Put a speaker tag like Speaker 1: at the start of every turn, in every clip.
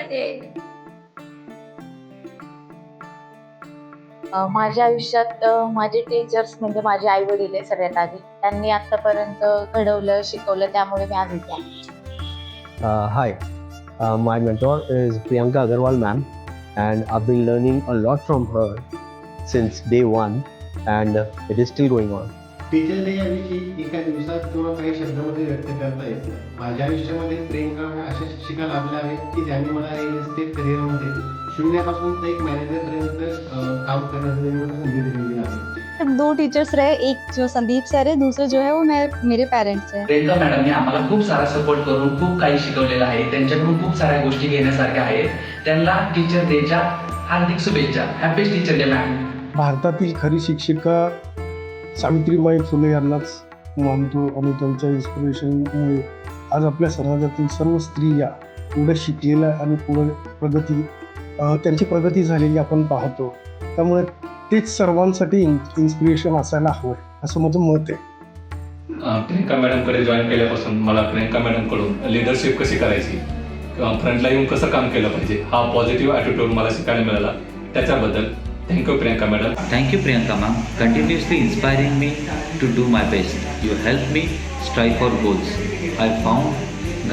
Speaker 1: वाटेल.
Speaker 2: माझ्या आयुष्यात माझे टीचर्स म्हणजे माझे आई वडील आहे सगळ्यात आधी. त्यांनी आतापर्यंत घडवलं शिकवलं त्यामुळे मी आज इथे आहे.
Speaker 3: Hi, my mentor is Priyanka Agarwal ma'am, and I've been learning a lot from her since day one, and it is still going on.
Speaker 4: Teacher day याविषयी एका दिवसात किंवा काही शब्दामध्ये व्यक्त करता येत नाही. माझ्या आयुष्यामध्ये प्रियंका अशा शिक्षिका लाभल्या आहेत की ज्यांनी मला रिअल इस्टेट करिअरमध्ये शून्यापासून ते एक मॅनेजरपर्यंत काम करण्याची मला संधी दिलेली आहे.
Speaker 5: 2 टीचर्स रहे, एक जो संदीप सर है, दूसरे जो है वो मेरे पेरेंट्स हैं.
Speaker 6: प्रियंका मॅडमने आम्हाला खूप सारा सपोर्ट करून खूप काही शिकवलेलं आहे. त्यांच्याकडून खूप साऱ्या गोष्टी घेण्यासारख्या आहेत. त्यांना टीचर डेच्या हार्दिक शुभेच्छा. Happy teacher day ma'am.
Speaker 7: भारतातील खरी शिक्षिका सावित्रीबाई फुले यांनाच मानतो आणि त्यांच्या इन्स्पिरेशनमुळे आज आपल्या समाजातील सर्व स्त्रिया पुढे शिकलेल्या आणि पुढे त्यांची प्रगती झालेली आपण पाहतो. त्यामुळे तेच सर्वांसाठी इन्स्पिरेशन असायला हवं असं माझं मत आहे.
Speaker 8: प्रियंका मॅडमकडे जॉईन केल्यापासून मला प्रियंका मॅडमकडून लिडरशिप कशी करायची किंवा फ्रंटला येऊन कसं काम केलं पाहिजे हा पॉझिटिव्ह ॲटिट्यूड मला शिकायला मिळाला. त्याच्याबद्दल thank you Priyanka madam.
Speaker 9: Thank you Priyanka ma'am, continuously inspiring me to do my best. You helped me strive for goals. I found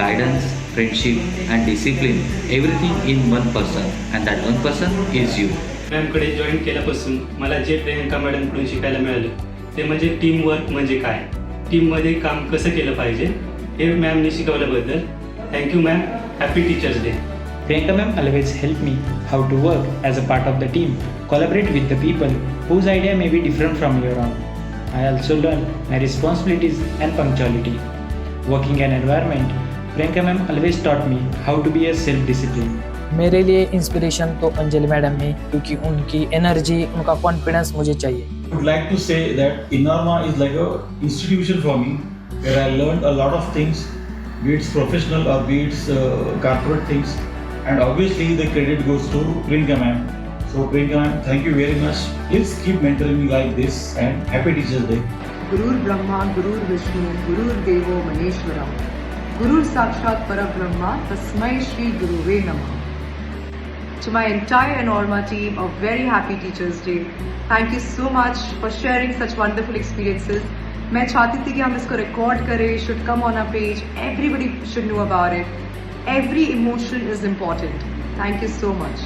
Speaker 9: guidance, friendship and discipline, everything in one person, and that one person is you.
Speaker 10: मॅमकडे join केल्यापासून मला जे प्रियंका मॅडमकडून शिकायला मिळालं ते म्हणजे teamwork म्हणजे काय, टीममध्ये काम कसं केलं पाहिजे हे मॅमने शिकवल्याबद्दल thank you ma'am. Happy teachers day.
Speaker 11: Priyanka ma'am always helped me how to work as a part of the team, collaborate with the people whose idea may be different from your own. I also learned my responsibilities and punctuality. Working in an environment, Priyanka ma'am always taught me how to be a self-disciplined.
Speaker 12: मेरे लिए inspiration तो Anjali madam है क्योंकि उनकी energy उनका confidence मुझे चाहिए.
Speaker 13: I would like to say that Inarma is like a institution for me where I learned a lot of things, be it professional or be it corporate things. And obviously the credit goes to Priyanka ma'am. So Priyanka ma'am, thank you very much. Please keep mentoring me like this and happy Teachers Day.
Speaker 14: Gurur Brahma, Gurur Vishnu, Gurur Devo Maneshwaram. Gurur Sakshat Parabrahma, Tasmai Shri Guruve Namah. To my entire Enorma team, a very happy Teachers Day. Thank you so much for sharing such wonderful experiences. मैं चाहती थी कि हम इसको record करें, should come on our page, everybody should know about it. Every emotion is important. Thank you so much.